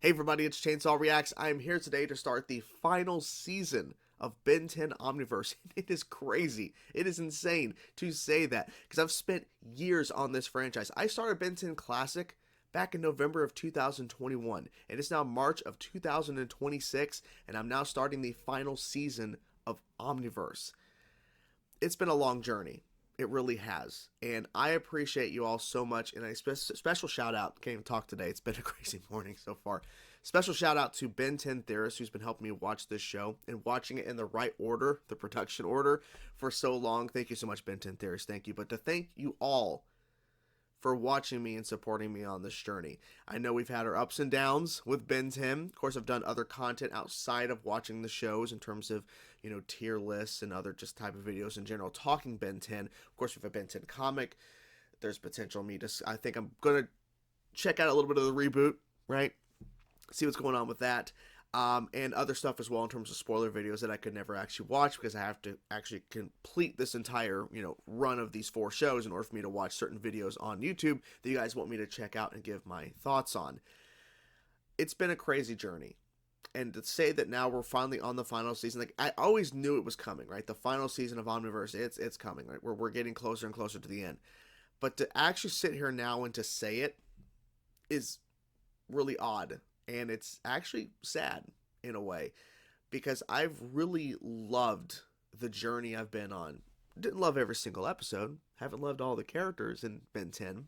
Hey everybody, it's Chainsaw Reacts. I am here today to start the final season of Ben 10 Omniverse. It is crazy. It is insane to say that because I've spent years on this franchise. I started Ben 10 Classic back in November of 2021, and it's now March of 2026, and I'm now starting the final season of Omniverse. It's been a long journey. It really has. And I appreciate you all so much. And a special shout out. Can't even talk today. It's been a crazy morning so far. Special shout out to Ben 10 Theorist, who's been helping me watch this show and watching it in the right order, the production order, for so long. Thank you so much, Ben 10 Theorist. Thank you. But to thank you all for watching me and supporting me on this journey. I know we've had our ups and downs with Ben 10. Of course, I've done other content outside of watching the shows in terms of, you know, tier lists and other just type of videos in general, talking Ben 10. Of course, we have a Ben 10 comic. There's potential me to, I think I'm going to check out a little bit of the reboot, right? See what's going on with that. And other stuff as well in terms of spoiler videos that I could never actually watch because I have to actually complete this entire, you know, run of these 4 shows in order for me to watch certain videos on YouTube that you guys want me to check out and give my thoughts on. It's been a crazy journey. And to say that now we're finally on the final season, like I always knew it was coming, right? The final season of Omniverse, it's coming, right? We're getting closer and closer to the end. But to actually sit here now and to say it is really odd. And it's actually sad in a way because I've really loved the journey I've been on. Didn't love every single episode. Haven't loved all the characters in Ben 10.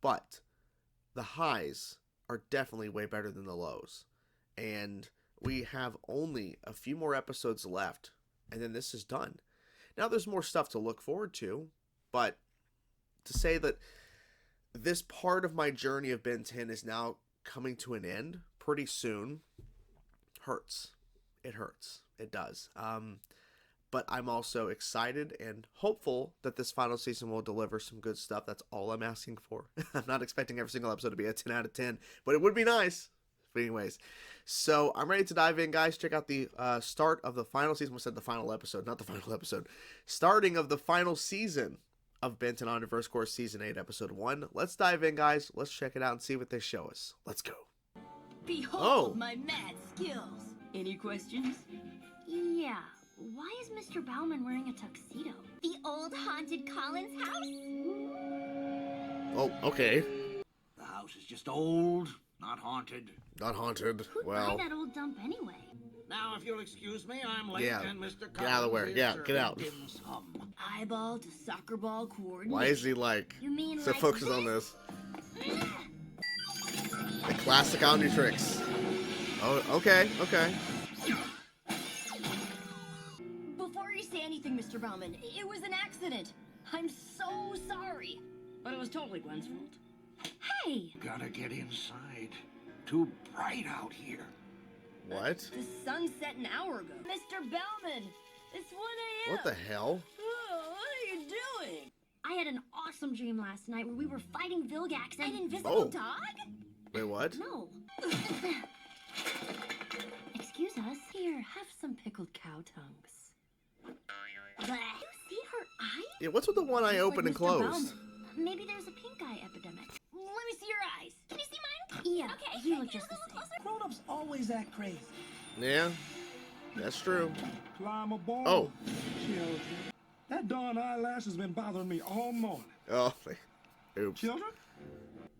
But the highs are definitely way better than the lows. And we have only a few more episodes left. And then this is done. Now there's more stuff to look forward to. But to say that this part of my journey of Ben 10 is now coming to an end pretty soon hurts. It hurts. It does. But I'm also excited and hopeful that this final season will deliver some good stuff. That's all I'm asking for. I'm not expecting every single episode to be a 10 out of 10, but it would be nice. But anyways, so I'm ready to dive in, guys. Check out the start of the final season. I said the final episode, not the final episode. Starting of the final season of Ben 10 Omniverse Course Season 8, Episode 1. Let's dive in, guys. Let's check it out and see what they show us. Let's go. Behold my mad skills. Any questions? Yeah. Why is Mr. Bauman wearing a tuxedo? The old haunted Collins house? Oh, okay. The house is just old, not haunted. Not haunted. Who'd buy that old dump anyway? Now, if you'll excuse me, I'm late, Yeah. and Mr. Collins Get out of the way. is Yeah, get out. dim sum. Eyeball to soccer ball coordination. Why is he like You mean so like focused on this? The classic Omnitrix. Oh, okay, okay. Before you say anything, Mr. Bauman, it was an accident. I'm so sorry. But it was totally Gwen's fault. Hey! Gotta get inside. Too bright out here. What? The sun set an hour ago. Mr. Bauman, it's 1 a.m. What the hell? Oh, what are you doing? I had an awesome dream last night where we were fighting Vilgax and... An invisible Oh. dog? Wait, what? No. Excuse us. Here, have some pickled cow tongues. You see her eyes? Yeah, what's with the one eye open and Mr. closed? Bauman. Maybe there's a pink eye epidemic. Let me see your eyes. Can you see mine? Yeah, Okay, you can look you just get the a little same. closer? Grown-ups always act crazy. Yeah, that's true. Climb aboard. Oh. Children. That darn eyelash has been bothering me all morning. Oh, oops. Children?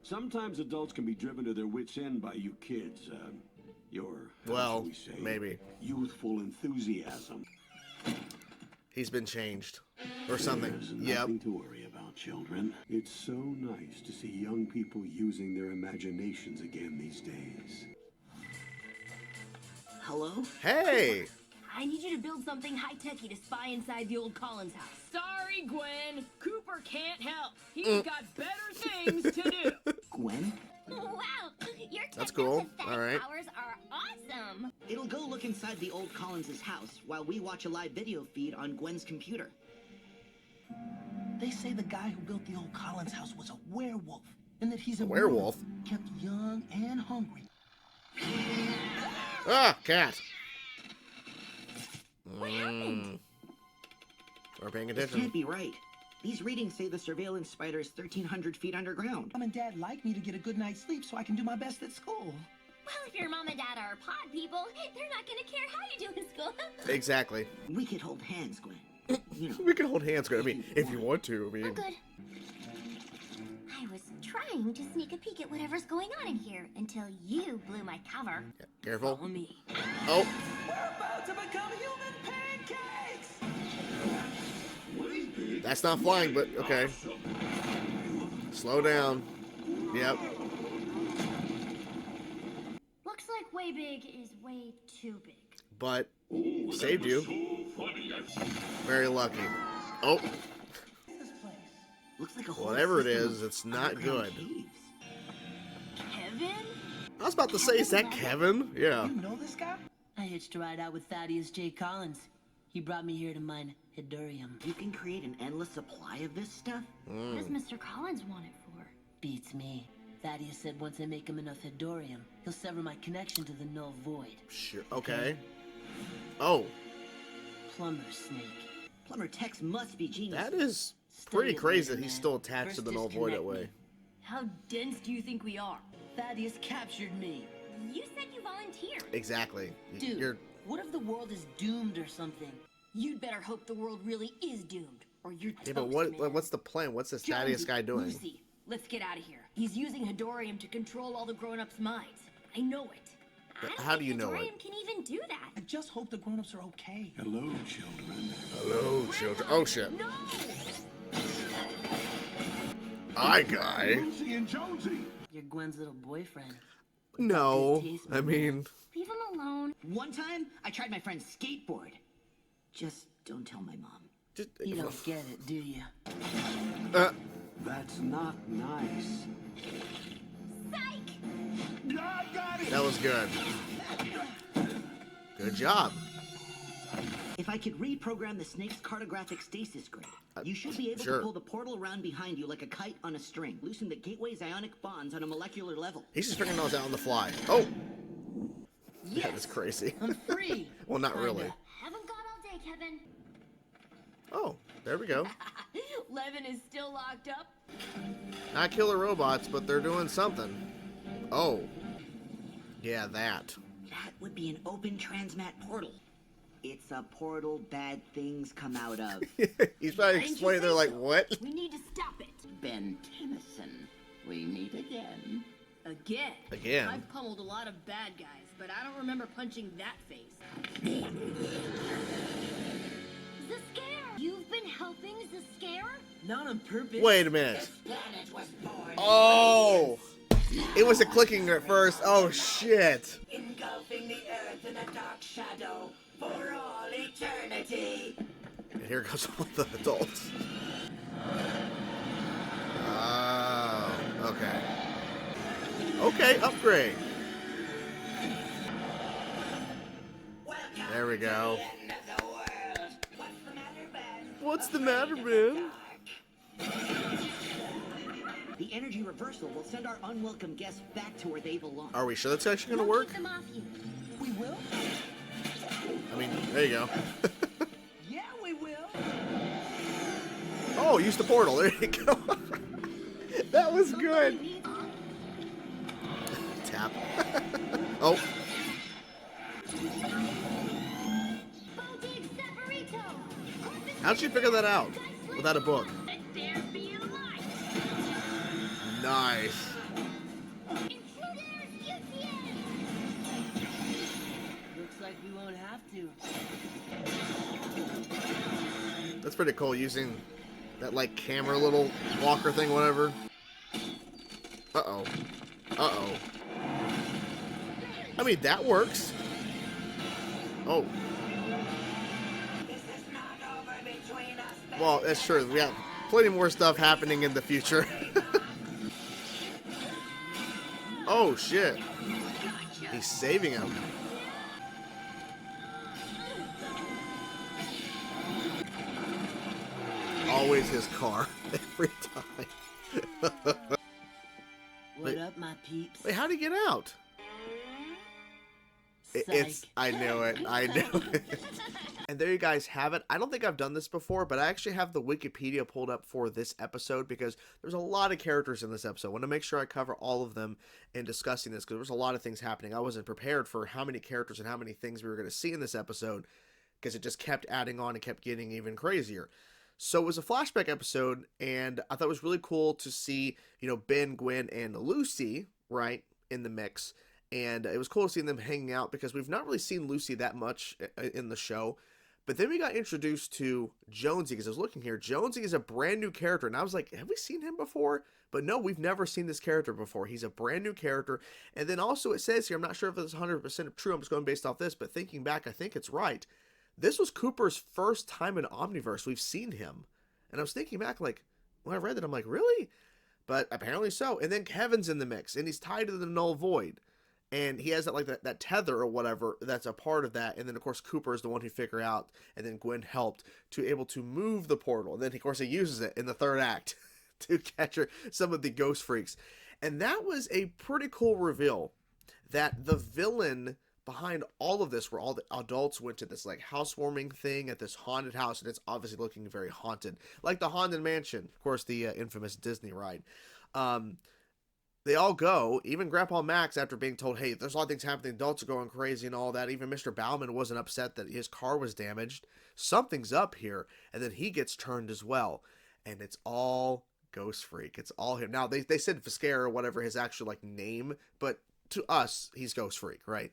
Sometimes adults can be driven to their wits' end by you kids. Your, how Well, shall we say, maybe. youthful enthusiasm. He's been changed. Or something. There's Yep. nothing to worry about, children. It's so nice to see young people using their imaginations again these days. Hello? Hey! I need you to build something high-techy to spy inside the old Collins house. Sorry, Gwen. Cooper can't help. He's got better things to do. Gwen? Wow, your That's cool. pathetic All right. powers are awesome. It'll go look inside the old Collins' house while we watch a live video feed on Gwen's computer. They say the guy who built the old Collins house was a werewolf, and that he's a Werewolf? kept young and hungry. Ah, cat. What happened? We're paying This attention. can't be right. These readings say the surveillance spider is 1,300 feet underground. Mom and Dad like me to get a good night's sleep so I can do my best at school. Well, if your mom and dad are pod people, they're not gonna care how you do in school. Exactly. We could hold hands, Gwen. You know. We can hold hands, I mean, if you want to. I I'm mean, good. I was trying to sneak a peek at whatever's going on in here until you blew my cover. careful. Follow me. Oh, We're about to become human pancakes! that's not flying, but okay. Slow down. Yep. Looks like way big is way too big. But saved you. Very lucky. Oh, This place looks like a whole whatever it system is, of it's not underground good. caves. Kevin? I was about to say, is that Kevin? Yeah. You know this guy? I hitched a ride out with Thaddeus J. Collins. He brought me here to mine Hedorium. You can create an endless supply of this stuff? What does Mr. Collins want it for? Beats me. Thaddeus said once I make him enough Hedorium, he'll sever my connection to the null void. Sure. Okay. Oh, Plumber snake. Plumber Tex must be genius. that is Study pretty it crazy later, that he's man. still attached to First the null void that disconnect way. me. How dense do you think we are? Thaddeus captured me. You said you volunteered. Exactly. Dude, You're what if the world is doomed or something? You'd better hope the world really is doomed, or you're yeah, but toast, man. what's the plan? What's this Thaddeus Jonesy, guy doing? Lucy, let's get out of here. He's using Hedorium to control all the grown-ups' minds. I know it. I don't How do think you know it? Hedorium can even do that. I just hope the grown-ups are okay. Hello, children. Hello, children. Oh shit. No! Hi, guy. Lucy and Jonesy. You're Gwen's little boyfriend. No, I mean, Leave him alone. One time, I tried my friend's skateboard. Just don't tell my mom. just, You don't get it, do you? That's not nice. Psych! I got it. that was good. Good job. If I could reprogram the snake's cartographic stasis grid, you should be able sure. to pull the portal around behind you like a kite on a string, loosen the gateway's ionic bonds on a molecular level. He's just figuring those out on the fly. Oh, Yes! that is crazy. I'm free! Well, not really. Kinda. Haven't got all day, Kevin. Oh, there we go. Levin is still locked up. Not killer robots, but they're doing something. Oh, yeah, that. That would be an open transmat portal. It's a portal bad things come out of. He's probably Didn't you explaining. They're say like, so? what? We need to stop it. Ben Tennyson, we meet again. Again. Again. I've pummeled a lot of bad guys, but I don't remember punching that face. The scare. You've been helping the scare? Not on purpose. Wait a minute. Oh, it was a clicking at first. Oh shit. Engulfing the earth in a dark shadow for all eternity. And here goes all the adults. Oh, okay. Okay, upgrade. There we go. End of the world. What's the matter, Ben? The energy reversal will send our unwelcome guests back to where they belong. Are we sure that's actually gonna We'll work? keep them off you. We will? I mean, there you go. Yeah, we will. Oh, use the portal. There you go. That was good. Tap. Oh, Voltage Separito. how'd she figure that out without a book? Let there be light! Nice. Intruders, UTM! Looks like we won't have to. That's pretty cool using that like camera little walker thing, whatever. Uh-oh. Uh-oh. I mean, that works. Oh. This is not over between us. Well, that's true. We got plenty more stuff happening in the future. Oh, shit. He's saving him. Always his car. Every time. What up, my peeps? Wait, how'd he get out? It's, I knew it. I knew it. And there you guys have it. I don't think I've done this before, but I actually have the Wikipedia pulled up for this episode because there's a lot of characters in this episode. I want to make sure I cover all of them in discussing this because there's a lot of things happening. I wasn't prepared for how many characters and how many things we were going to see in this episode because it just kept adding on and kept getting even crazier. So it was a flashback episode, and I thought it was really cool to see, you know, Ben, Gwen, and Lucy, right, in the mix. And it was cool to see them hanging out because we've not really seen Lucy that much in the show. But then we got introduced to Jonesy, because I was looking here. Jonesy is a brand new character, and I was like, have we seen him before? But no, we've never seen this character before. He's a brand new character. And then also it says here, I'm not sure if it's 100% true, I'm just going based off this, but thinking back, I think it's right. This was Cooper's first time in Omniverse. We've seen him. And I was thinking back, like, when I read that, I'm like, really? But apparently so. And then Kevin's in the mix, and he's tied to the Null Void. And he has that, like, that tether or whatever that's a part of that. And then, of course, Cooper is the one who figured out, and then Gwen helped to able to move the portal. And then, of course, he uses it in the third act to capture some of the Ghostfreaks. And that was a pretty cool reveal that the villain behind all of this, where all the adults went to this, like, housewarming thing at this haunted house, and it's obviously looking very haunted. Like the Haunted Mansion, of course, the infamous Disney ride. They all go, even Grandpa Max, after being told, hey, there's a lot of things happening, adults are going crazy and all that. Even Mr. Bauman wasn't upset that his car was damaged. Something's up here. And then he gets turned as well. And it's all Ghostfreak. It's all him. Now, they said Viscera or whatever his actual, like, name, but to us, he's Ghostfreak, right?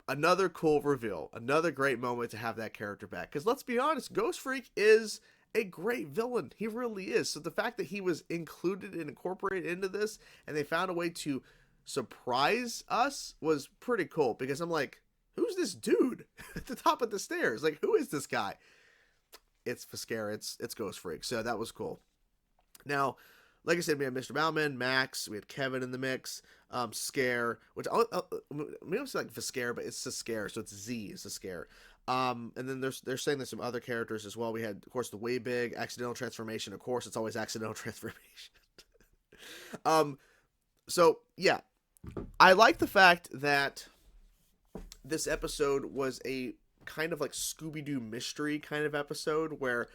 Another cool reveal. Another great moment to have that character back. Because let's be honest, Ghostfreak is a great villain. He really is. So the fact that he was included and incorporated into this, and they found a way to surprise us, was pretty cool. Because I'm like, who's this dude at the top of the stairs? Like, who is this guy? It's Viscera. It's Ghostfreak. So that was cool. Now, like I said, we had Mr. Bauman, Max, we had Kevin in the mix, Scare, which I don't say like Viscera, but it's Scare, so it's Z, it's Scare. And then they're saying there's some other characters as well. We had, of course, the Way Big, Accidental Transformation. Of course, it's always Accidental Transformation. So, yeah. I like the fact that this episode was a kind of like Scooby-Doo mystery kind of episode where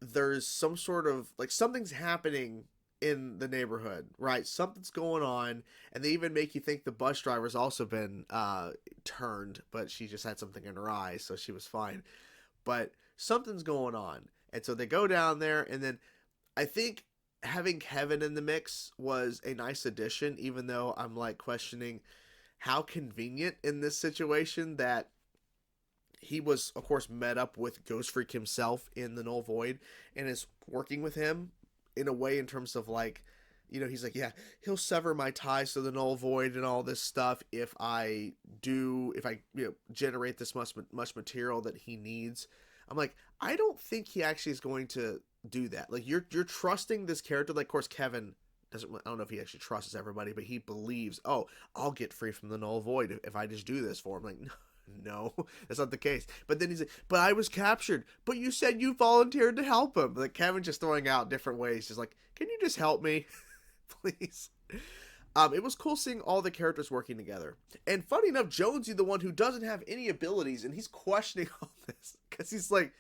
there's some sort of, like, something's happening in the neighborhood, right? Something's going on, and they even make you think the bus driver's also been turned, but she just had something in her eye, so she was fine. But something's going on, and so they go down there, and then I think having Kevin in the mix was a nice addition, even though I'm, like, questioning how convenient in this situation that he was, of course, met up with Ghostfreak himself in the Null Void and is working with him in a way in terms of, like, you know, he's like, yeah, he'll sever my ties to the Null Void and all this stuff if I generate this much material that he needs. I'm like, I don't think he actually is going to do that. Like, you're trusting this character. Like, of course, Kevin doesn't, I don't know if he actually trusts everybody, but he believes, oh, I'll get free from the Null Void if I just do this for him. Like, no, that's not the case. But then he's like, but I was captured. But you said you volunteered to help him. Like, Kevin just throwing out different ways. Just like, can you just help me? Please. It was cool seeing all the characters working together. And funny enough, Jonesy, the one who doesn't have any abilities, and he's questioning all this. Because he's like,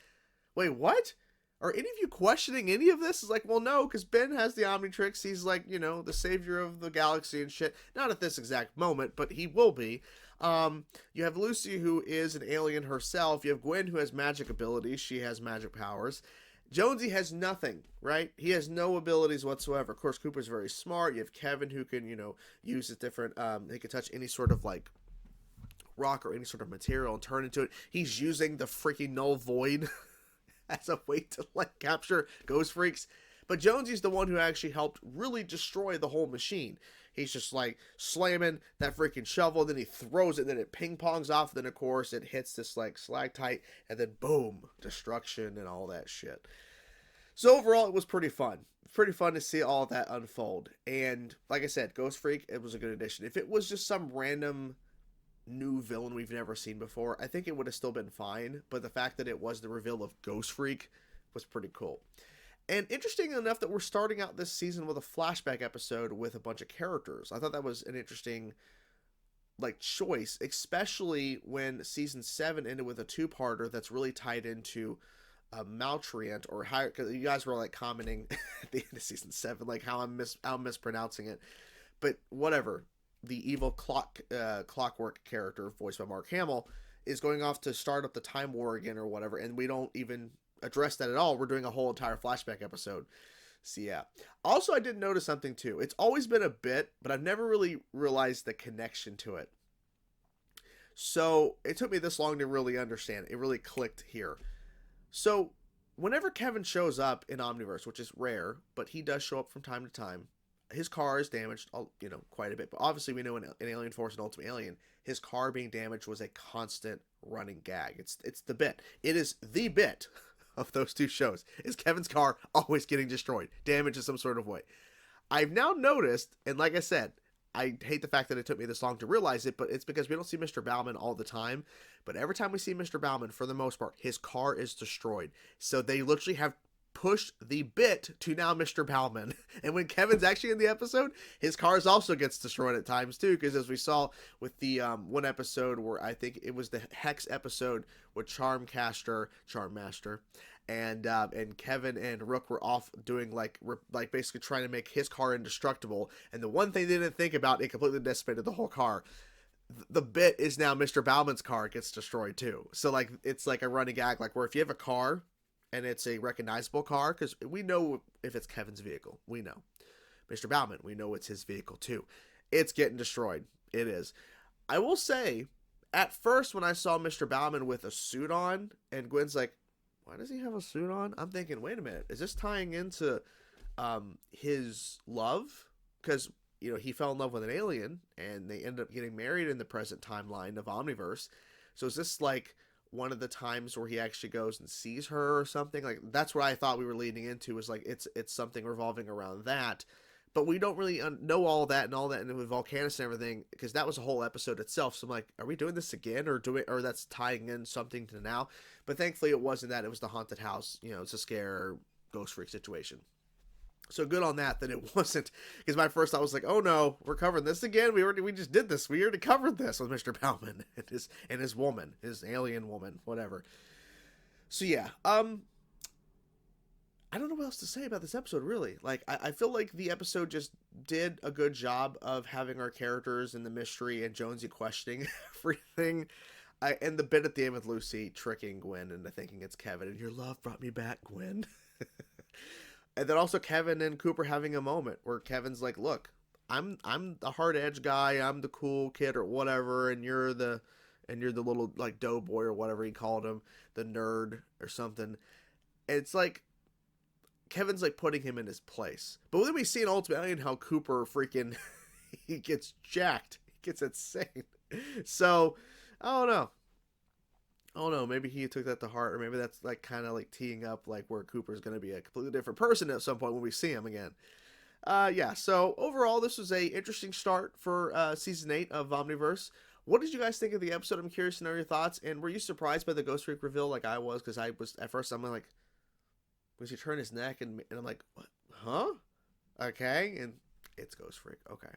wait, what? Are any of you questioning any of this? It's like, well, no, because Ben has the Omnitrix. He's like, you know, the savior of the galaxy and shit. Not at this exact moment, but he will be. You have Lucy, who is an alien herself. You have Gwen, who has magic abilities. She has magic powers. Jonesy has nothing, right? He has no abilities whatsoever. Of course, Cooper's very smart. You have Kevin, who can, you know, use his different, he can touch any sort of, like, rock or any sort of material and turn into it. He's using the freaking Null Void as a way to, like, capture Ghostfreaks. But Jonesy's the one who actually helped really destroy the whole machine. He's just, like, slamming that freaking shovel, then he throws it, then it ping-pongs off, then, of course, it hits this, like, stalactite, and then, boom, destruction and all that shit. So, overall, it was pretty fun. Pretty fun to see all of that unfold. And, like I said, Ghostfreak, it was a good addition. If it was just some random new villain we've never seen before, I think it would have still been fine, but the fact that it was the reveal of Ghostfreak was pretty cool. And interesting enough that we're starting out this season with a flashback episode with a bunch of characters. I thought that was an interesting like choice, especially when season 7 ended with a two-parter that's really tied into Maltreant, or how, because you guys were like commenting at the end of season 7 like how I'm mispronouncing it, but whatever. The evil clockwork character voiced by Mark Hamill is going off to start up the time war again or whatever, and we don't even address that at all. We're doing a whole entire flashback episode. So yeah. Also, I did notice something too. It's always been a bit, but I've never really realized the connection to it. So it took me this long to really understand. It really clicked here. So whenever Kevin shows up in Omniverse, which is rare, but he does show up from time to time, his car is damaged, quite a bit. But obviously we know in Alien Force and Ultimate Alien, his car being damaged was a constant running gag. It's the bit. It is the bit of those two shows, is Kevin's car always getting destroyed, damaged in some sort of way. I've now noticed, and like I said, I hate the fact that it took me this long to realize it, but it's because we don't see Mr. Bauman all the time. But every time we see Mr. Bauman, for the most part, his car is destroyed. So they literally have pushed the bit to now Mr. Bauman. And when Kevin's actually in the episode, his cars also gets destroyed at times too, because as we saw with the one episode where I think it was the Hex episode with Charmmaster, and Kevin and Rook were off doing like basically trying to make his car indestructible, and the one thing they didn't think about, it completely decimated the whole car. The bit is now Mr. Bauman's car gets destroyed too. So like it's like a running gag, like where if you have a car and it's a recognizable car, because we know if it's Kevin's vehicle, we know. Mr. Bauman, we know it's his vehicle too. It's getting destroyed. It is. I will say, at first when I saw Mr. Bauman with a suit on, and Gwen's like, why does he have a suit on? I'm thinking, wait a minute, is this tying into his love? Because, he fell in love with an alien, and they ended up getting married in the present timeline of Omniverse. So is this like one of the times where he actually goes and sees her or something? Like, that's what I thought we were leading into, was like it's something revolving around that. But we don't really know all that and with Volcanus and everything, because that was a whole episode itself. So I'm like, are we doing this again, or that's tying in something to now? But thankfully it wasn't that. It was the haunted house. It's a scare Ghostfreak situation. So good on that it wasn't, because my first thought was like, oh no, we're covering this again. We just did this. We already covered this with Mr. Bauman and his woman, his alien woman, whatever. So yeah, I don't know what else to say about this episode, really. Like, I feel like the episode just did a good job of having our characters and the mystery and Jonesy questioning everything. And the bit at the end with Lucy tricking Gwen into thinking it's Kevin, and your love brought me back, Gwen. And then also Kevin and Cooper having a moment where Kevin's like, look, I'm the hard edge guy, I'm the cool kid or whatever, and you're the little like doughboy or whatever he called him, the nerd or something. And it's like Kevin's like putting him in his place. But then we see in Ultimate Alien how Cooper freaking he gets jacked. He gets insane. So I don't know. Maybe he took that to heart, or maybe that's like kind of like teeing up like where Cooper's going to be a completely different person at some point when we see him again. Yeah. So overall, this was a interesting start for season 8 of Omniverse. What did you guys think of the episode? I'm curious to know your thoughts. And were you surprised by the Ghostfreak reveal like I was? Because I was at first. I'm like, was he turn his neck and I'm like, what? Huh? Okay, and it's Ghostfreak. Okay.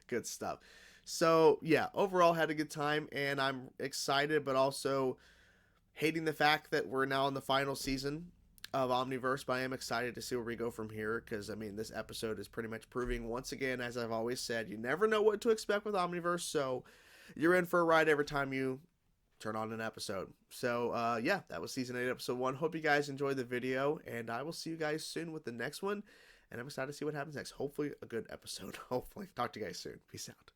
Good stuff. So yeah, overall had a good time, and I'm excited, but also hating the fact that we're now in the final season of Omniverse. But I am excited to see where we go from here, because I mean, this episode is pretty much proving once again, as I've always said, you never know what to expect with Omniverse. So you're in for a ride every time you turn on an episode. So yeah, that was season 8, episode 1. Hope you guys enjoyed the video, and I will see you guys soon with the next one. And I'm excited to see what happens next. Hopefully a good episode. Hopefully. Talk to you guys soon. Peace out.